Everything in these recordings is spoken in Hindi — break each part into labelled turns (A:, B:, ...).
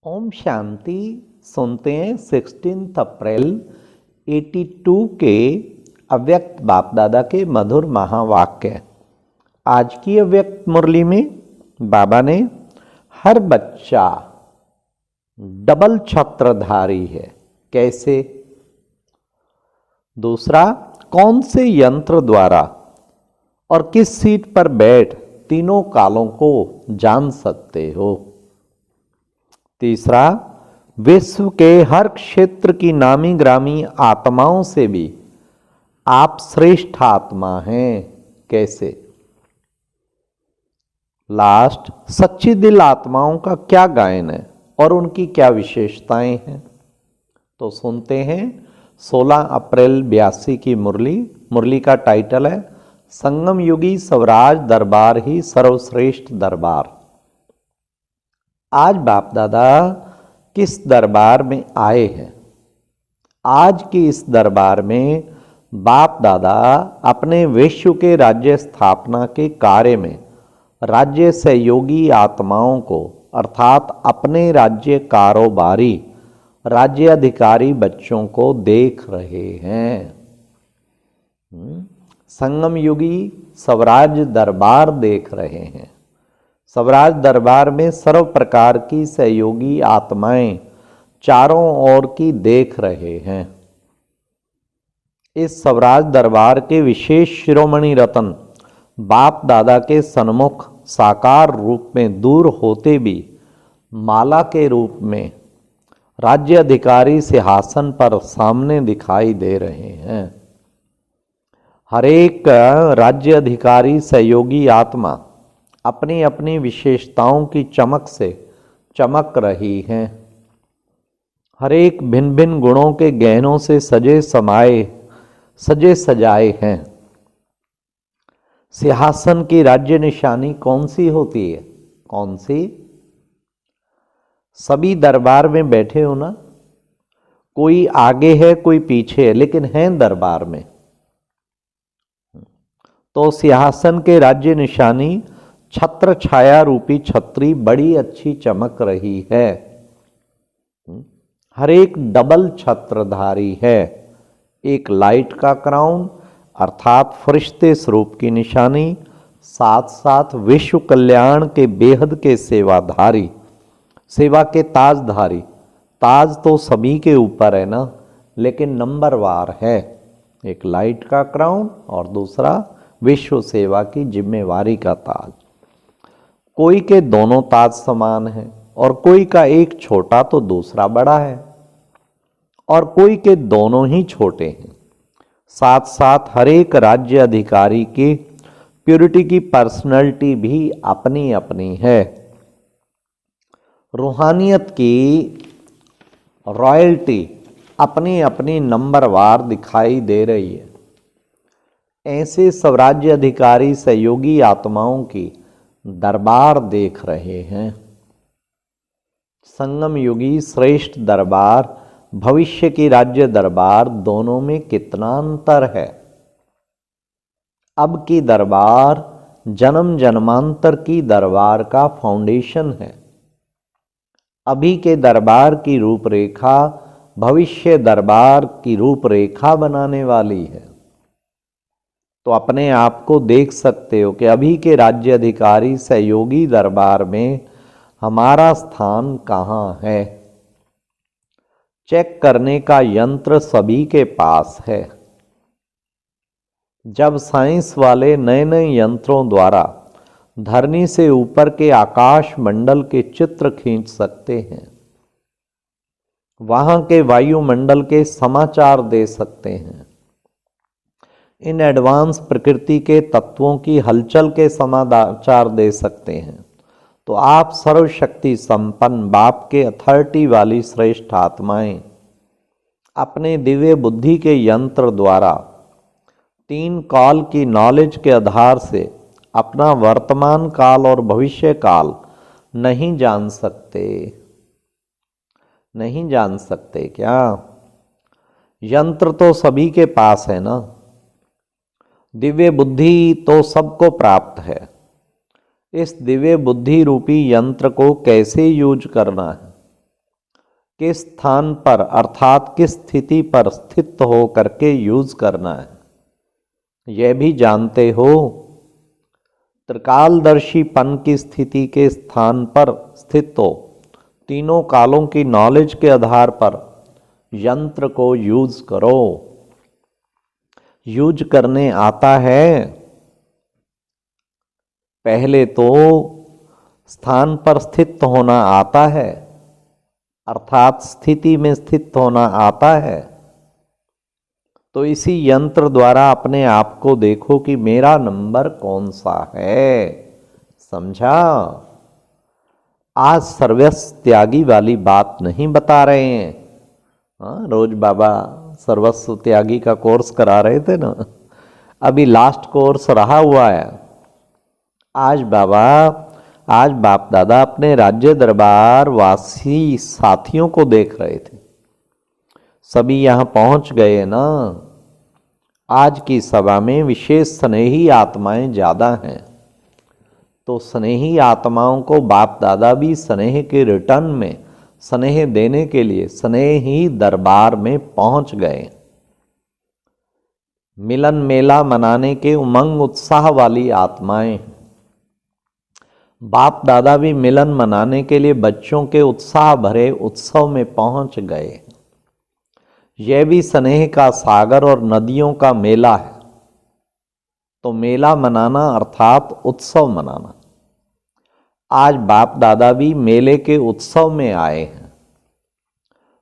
A: ओम शांति। सुनते हैं 16 अप्रैल 82 के अव्यक्त बाप दादा के मधुर महावाक्य। आज की अव्यक्त मुरली में बाबा ने हर बच्चा डबल छत्रधारी है, कैसे? दूसरा, कौन से यंत्र द्वारा और किस सीट पर बैठ तीनों कालों को जान सकते हो। तीसरा, विश्व के हर क्षेत्र की नामी ग्रामी आत्माओं से भी आप श्रेष्ठ आत्मा हैं, कैसे? लास्ट, सच्ची दिल आत्माओं का क्या गायन है और उनकी क्या विशेषताएं हैं। तो सुनते हैं 16 अप्रैल 82 की मुरली का टाइटल है संगम युगी स्वराज दरबार ही सर्वश्रेष्ठ दरबार। आज बाप दादा किस दरबार में आए हैं? आज की इस दरबार में बाप दादा अपने विश्व के राज्य स्थापना के कार्य में राज्य सहयोगी आत्माओं को अर्थात अपने राज्य कारोबारी राज्य अधिकारी बच्चों को देख रहे हैं। संगम युगी स्वराज दरबार देख रहे हैं। स्वराज दरबार में सर्व प्रकार की सहयोगी आत्माएं चारों ओर की देख रहे हैं। इस स्वराज दरबार के विशेष शिरोमणि रतन बाप दादा के सन्मुख साकार रूप में दूर होते भी माला के रूप में राज्य अधिकारी सिंहासन पर सामने दिखाई दे रहे हैं। हरेक राज्य अधिकारी सहयोगी आत्मा अपनी अपनी विशेषताओं की चमक से चमक रही हैं। हर एक भिन्न भिन्न गुणों के गहनों से सजे सजाए हैं। सिंहासन की राज्य निशानी कौन सी होती है? कौन सी? सभी दरबार में बैठे हो ना, कोई आगे है कोई पीछे है, लेकिन हैं दरबार में। तो सिंहासन के राज्य निशानी छत्र छाया रूपी छतरी बड़ी अच्छी चमक रही है। हर एक डबल छत्रधारी है। एक लाइट का क्राउन अर्थात फरिश्ते स्वरूप की निशानी, साथ साथ विश्व कल्याण के बेहद के सेवाधारी, सेवा के ताजधारी। ताज तो सभी के ऊपर है ना, लेकिन नंबरवार है। एक लाइट का क्राउन और दूसरा विश्व सेवा की जिम्मेवारी का ताज। कोई के दोनों ताज समान है और कोई का एक छोटा तो दूसरा बड़ा है और कोई के दोनों ही छोटे हैं। साथ साथ हर एक राज्य अधिकारी की प्योरिटी की पर्सनैलिटी भी अपनी अपनी है। रूहानियत की रॉयल्टी अपनी अपनी नंबरवार दिखाई दे रही है। ऐसे स्वराज्य अधिकारी सहयोगी आत्माओं की दरबार देख रहे हैं। संगम युगी श्रेष्ठ दरबार, भविष्य की राज्य दरबार, दोनों में कितना अंतर है। अब की दरबार जन्म जन्मांतर की दरबार का फाउंडेशन है। अभी के दरबार की रूपरेखा भविष्य दरबार की रूपरेखा बनाने वाली है। तो अपने आप को देख सकते हो कि अभी के राज्य अधिकारी सहयोगी दरबार में हमारा स्थान कहाँ है। चेक करने का यंत्र सभी के पास है। जब साइंस वाले नए नए यंत्रों द्वारा धरनी से ऊपर के आकाश मंडल के चित्र खींच सकते हैं, वहां के वायुमंडल के समाचार दे सकते हैं, इन एडवांस प्रकृति के तत्वों की हलचल के समाचार दे सकते हैं, तो आप सर्वशक्ति संपन्न बाप के अथॉरिटी वाली श्रेष्ठ आत्माएं अपने दिव्य बुद्धि के यंत्र द्वारा 3 काल की नॉलेज के आधार से अपना वर्तमान काल और भविष्य काल नहीं जान सकते। नहीं जान सकते क्या? यंत्र तो सभी के पास है ना। दिव्य बुद्धि तो सबको प्राप्त है। इस दिव्य बुद्धि रूपी यंत्र को कैसे यूज करना है, किस स्थान पर अर्थात किस स्थिति पर स्थित हो करके यूज करना है यह भी जानते हो। त्रिकालदर्शीपन की स्थिति के स्थान पर स्थित हो, तीनों कालों की नॉलेज के आधार पर यंत्र को यूज करो। यूज करने आता है, पहले तो स्थान पर स्थित होना आता है, अर्थात स्थिति में स्थित होना आता है। तो इसी यंत्र द्वारा अपने आप को देखो कि मेरा नंबर कौन सा है। समझा? आज सर्वस्व त्यागी वाली बात नहीं बता रहे हैं। हाँ, रोज बाबा सर्वस्व त्यागी का कोर्स करा रहे थे ना, अभी लास्ट कोर्स रहा हुआ है। आज बाप दादा अपने राज्य दरबार वासी साथियों को देख रहे थे, सभी यहां पहुंच गए ना। आज की सभा में विशेष स्नेही आत्माएं ज्यादा हैं, तो स्नेही आत्माओं को बाप दादा भी स्नेह के रिटर्न में स्नेह देने के लिए स्नेही दरबार में पहुंच गए। मिलन मेला मनाने के उमंग उत्साह वाली आत्माएं, बाप दादा भी मिलन मनाने के लिए बच्चों के उत्साह भरे उत्सव में पहुंच गए। यह भी स्नेह का सागर और नदियों का मेला है। तो मेला मनाना अर्थात उत्सव मनाना। आज बाप दादा भी मेले के उत्सव में आए हैं।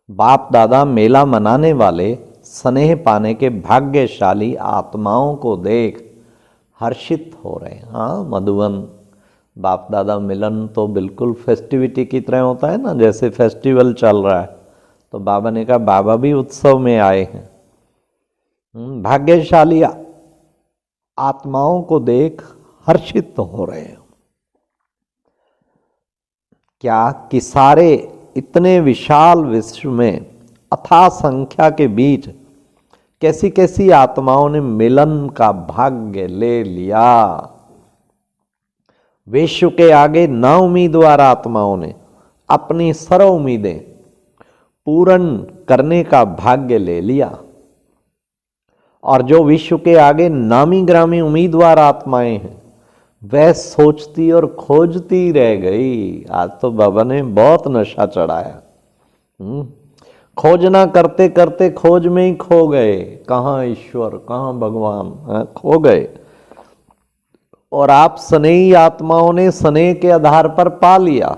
A: बाप दादा मेला मनाने वाले स्नेह पाने के भाग्यशाली आत्माओं को देख हर्षित हो रहे हैं। हाँ, मधुबन बाप दादा मिलन तो बिल्कुल फेस्टिविटी की तरह होता है ना, जैसे फेस्टिवल चल रहा है। तो बाबा ने कहा बाबा भी उत्सव में आए हैं। भाग्यशाली आत्माओं को देख हर्षित हो रहे हैं। क्या कि सारे इतने विशाल विश्व में अथाह संख्या के बीच कैसी कैसी आत्माओं ने मिलन का भाग्य ले लिया। विश्व के आगे ना उम्मीदवार आत्माओं ने अपनी सर्व उम्मीदें पूर्ण करने का भाग्य ले लिया, और जो विश्व के आगे नामी ग्रामी उम्मीदवार आत्माएं हैं वह सोचती और खोजती रह गई। आज तो बाबा ने बहुत नशा चढ़ाया। खोजना करते करते खोज में ही खो गए। कहाँ ईश्वर, कहाँ भगवान, खो गए। और आप स्नेही आत्माओं ने स्नेह के आधार पर पा लिया,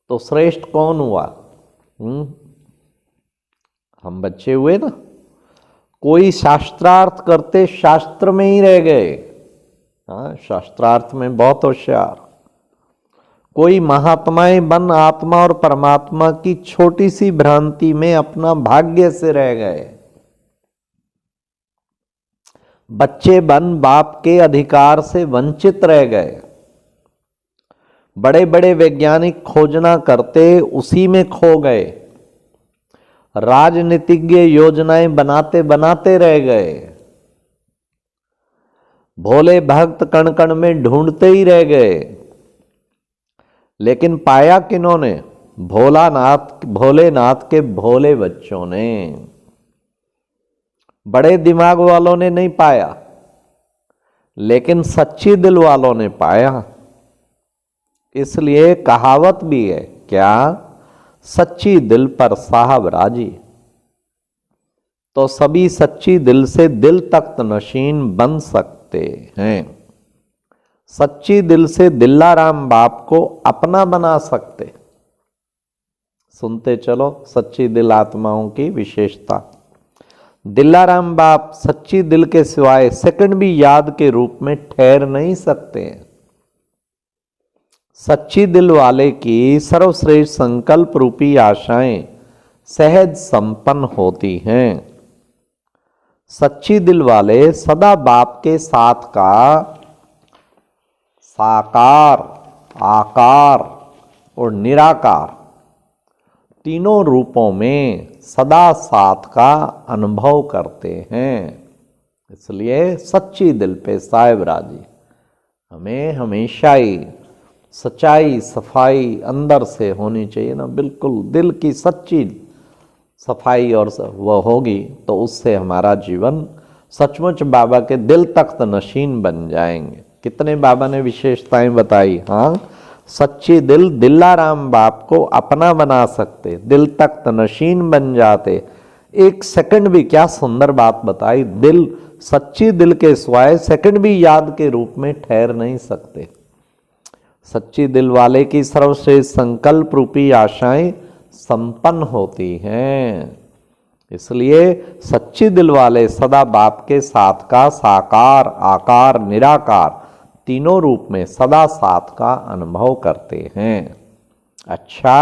A: तो श्रेष्ठ कौन हुआ? हम बच्चे हुए ना। कोई शास्त्रार्थ करते शास्त्र में ही रह गए। हाँ, शास्त्रार्थ में बहुत होशियार। कोई महात्माएं बन आत्मा और परमात्मा की छोटी सी भ्रांति में अपना भाग्य से रह गए। बच्चे बन बाप के अधिकार से वंचित रह गए। बड़े बड़े वैज्ञानिक खोजना करते उसी में खो गए। राजनीतिज्ञ योजनाएं बनाते बनाते रह गए। भोले भक्त कण कण में ढूंढते ही रह गए। लेकिन पाया किन्होंने? भोलेनाथ के भोले बच्चों ने। बड़े दिमाग वालों ने नहीं पाया, लेकिन सच्ची दिल वालों ने पाया। इसलिए कहावत भी है, क्या? सच्ची दिल पर साहब राजी। तो सभी सच्ची दिल से दिल तख्त नशीन बन सकते हैं। सच्ची दिल से दिल्लाराम बाप को अपना बना सकते। सुनते चलो सच्ची दिल आत्माओं की विशेषता। दिल्लाराम बाप सच्ची दिल के सिवाय सेकंड भी याद के रूप में ठहर नहीं सकते हैं। सच्ची दिल वाले की सर्वश्रेष्ठ संकल्प रूपी आशाएं सहज संपन्न होती हैं। सच्ची दिल वाले सदा बाप के साथ का साकार, आकार और निराकार तीनों रूपों में सदा साथ का अनुभव करते हैं। इसलिए सच्ची दिल पे साहिब राजी। हमें हमेशा ही सच्चाई सफाई अंदर से होनी चाहिए ना, बिल्कुल दिल की सच्ची सफाई और वो होगी तो उससे हमारा जीवन सचमुच बाबा के दिल तख्त नशीन बन जाएंगे। कितने बाबा ने विशेषताएं बताई। हाँ, सच्ची दिल दिल्लाराम बाप को अपना बना सकते, दिल तख्त नशीन बन जाते। एक सेकंड भी, क्या सुंदर बात बताई, दिल सच्ची दिल के सिवाय सेकंड भी याद के रूप में ठहर नहीं सकते। सच्ची दिल वाले की सर्वश्रेष्ठ संकल्प रूपी आशाएं संपन्न होती हैं। इसलिए सच्ची दिल वाले सदा बाप के साथ का साकार आकार निराकार तीनों रूप में सदा साथ का अनुभव करते हैं। अच्छा,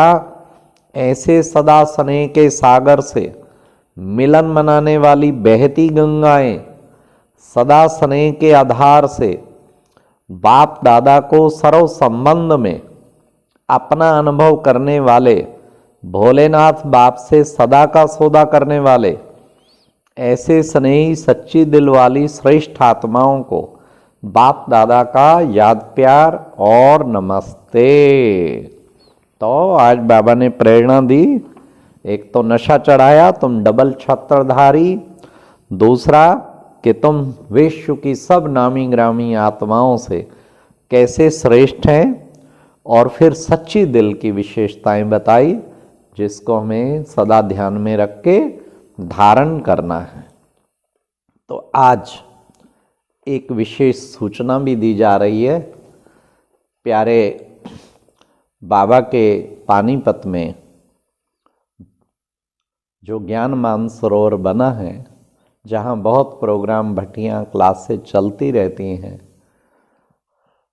A: ऐसे सदा स्नेह के सागर से मिलन मनाने वाली बहती गंगाएं, सदा स्नेह के आधार से बाप दादा को सर्व संबंध में अपना अनुभव करने वाले, भोलेनाथ बाप से सदा का सौदा करने वाले, ऐसे स्नेही सच्ची दिल वाली श्रेष्ठ आत्माओं को बाप दादा का याद प्यार और नमस्ते। तो आज बाबा ने प्रेरणा दी, एक तो नशा चढ़ाया तुम डबल छत्रधारी, दूसरा कि तुम विश्व की सब नामी ग्रामी आत्माओं से कैसे श्रेष्ठ हैं, और फिर सच्ची दिल की विशेषताएं बताई जिसको हमें सदा ध्यान में रख के धारण करना है। तो आज एक विशेष सूचना भी दी जा रही है। प्यारे बाबा के पानीपत में जो ज्ञान मानसरोवर बना है, जहाँ बहुत प्रोग्राम भट्टियाँ क्लासेस चलती रहती हैं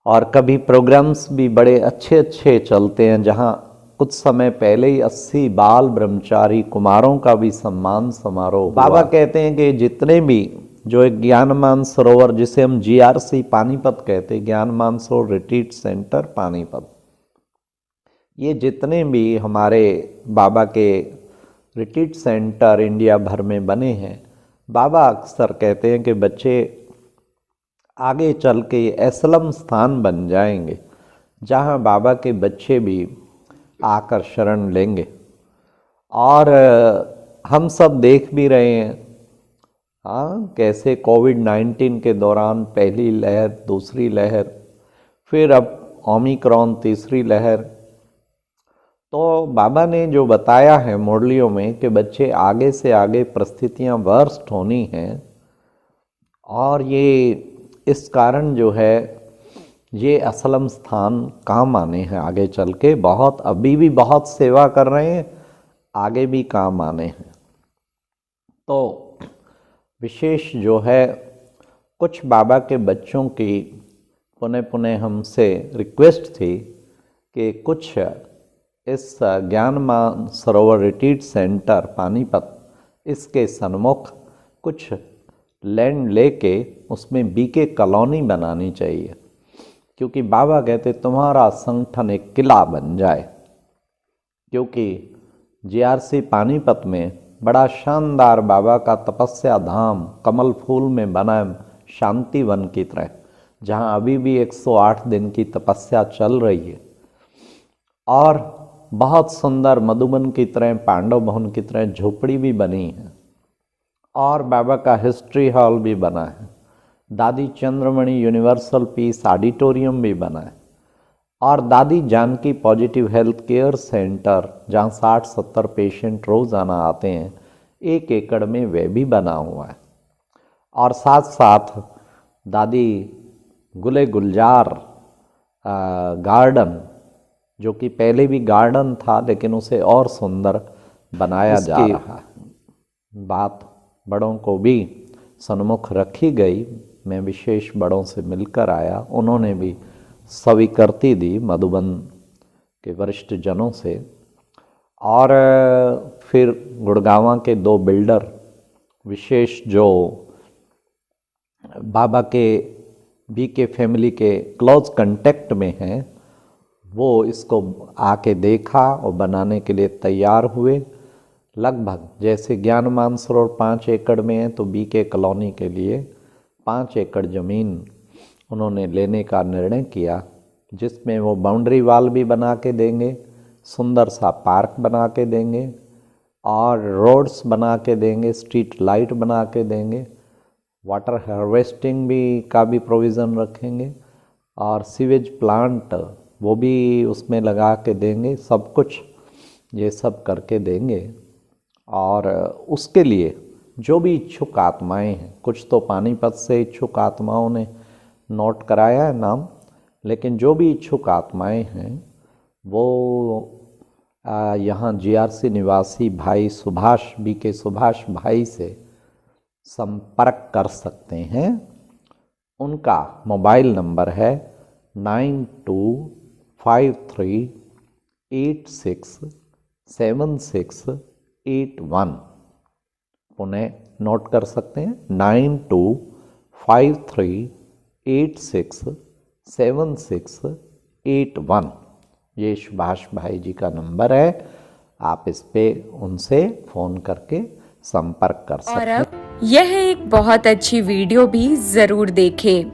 A: और कभी प्रोग्राम्स भी बड़े अच्छे अच्छे चलते हैं, जहाँ कुछ समय पहले ही 80 बाल ब्रह्मचारी कुमारों का भी सम्मान समारोह। बाबा कहते हैं कि जितने भी जो एक ज्ञान मानसरोवर, जिसे हम GRC पानीपत कहते हैं, ज्ञान मानसरोवर रिट्रीट सेंटर पानीपत, ये जितने भी हमारे बाबा के रिट्रीट सेंटर इंडिया भर में बने हैं, बाबा अक्सर कहते हैं कि बच्चे आगे चल के असलम स्थान बन जाएंगे जहाँ बाबा के बच्चे भी आकर शरण लेंगे। और हम सब देख भी रहे हैं, हाँ, कैसे कोविड-19 के दौरान पहली लहर, दूसरी लहर, फिर अब ओमिक्रॉन तीसरी लहर, तो बाबा ने जो बताया है मुरलियों में कि बच्चे आगे से आगे परिस्थितियां वर्स्ट होनी हैं, और ये इस कारण जो है ये असलम स्थान काम आने हैं आगे चल के। बहुत अभी भी बहुत सेवा कर रहे हैं, आगे भी काम आने हैं। तो विशेष जो है कुछ बाबा के बच्चों की पुनः पुनः हमसे रिक्वेस्ट थी कि कुछ इस ज्ञान मानसरोवर रिट्रीट सेंटर पानीपत, इसके सन्मुख कुछ लैंड लेके उसमें BK कॉलोनी बनानी चाहिए, क्योंकि बाबा कहते तुम्हारा संगठन एक किला बन जाए। क्योंकि GRC पानीपत में बड़ा शानदार बाबा का तपस्या धाम कमल फूल में बना शांति वन की तरह, जहाँ अभी भी 108 दिन की तपस्या चल रही है, और बहुत सुंदर मधुबन की तरह, पांडव भवन की तरह झोपड़ी भी बनी है, और बाबा का हिस्ट्री हॉल भी बना है, दादी चंद्रमणि यूनिवर्सल पीस ऑडिटोरियम भी बना है, और Dadi Janki positive health care centre जहाँ 60-70 पेशेंट रोजाना आते हैं, 1 एकड़ में वह भी बना हुआ है। और साथ साथ दादी गुले गुलजार गार्डन, जो कि पहले भी गार्डन था लेकिन उसे और सुंदर बनाया जा रहा है। बात बड़ों को भी सन्मुख रखी गई। मैं विशेष बड़ों से मिलकर आया, उन्होंने भी स्वीकृति दी मधुबन के वरिष्ठ जनों से। और फिर गुड़गांव के 2 बिल्डर विशेष जो बाबा के BK फैमिली के क्लोज कांटेक्ट में हैं, वो इसको आके देखा और बनाने के लिए तैयार हुए। लगभग जैसे ज्ञान मानसरोवर 5 एकड़ में है, तो BK कॉलोनी के लिए 5 एकड़ ज़मीन उन्होंने लेने का निर्णय किया। जिसमें वो बाउंड्री वॉल भी बना के देंगे, सुंदर सा पार्क बना के देंगे और रोड्स बना के देंगे, स्ट्रीट लाइट बना के देंगे, वाटर हार्वेस्टिंग भी का भी प्रोविज़न रखेंगे और सीवेज प्लांट वो भी उसमें लगा के देंगे। सब कुछ ये सब करके देंगे। और उसके लिए जो भी इच्छुक आत्माएं हैं, कुछ तो पानीपत से इच्छुक आत्माओं ने नोट कराया है नाम, लेकिन जो भी इच्छुक आत्माएं हैं वो यहाँ जीआरसी निवासी भाई सुभाष भाई से संपर्क कर सकते हैं। उनका मोबाइल नंबर है 9253867681। पुनः नोट कर सकते हैं 9253867681। ये सुभाष भाई जी का नंबर है, आप इस पे उनसे फ़ोन करके संपर्क कर सकते हैं।
B: और अब यह एक बहुत अच्छी वीडियो भी ज़रूर देखें।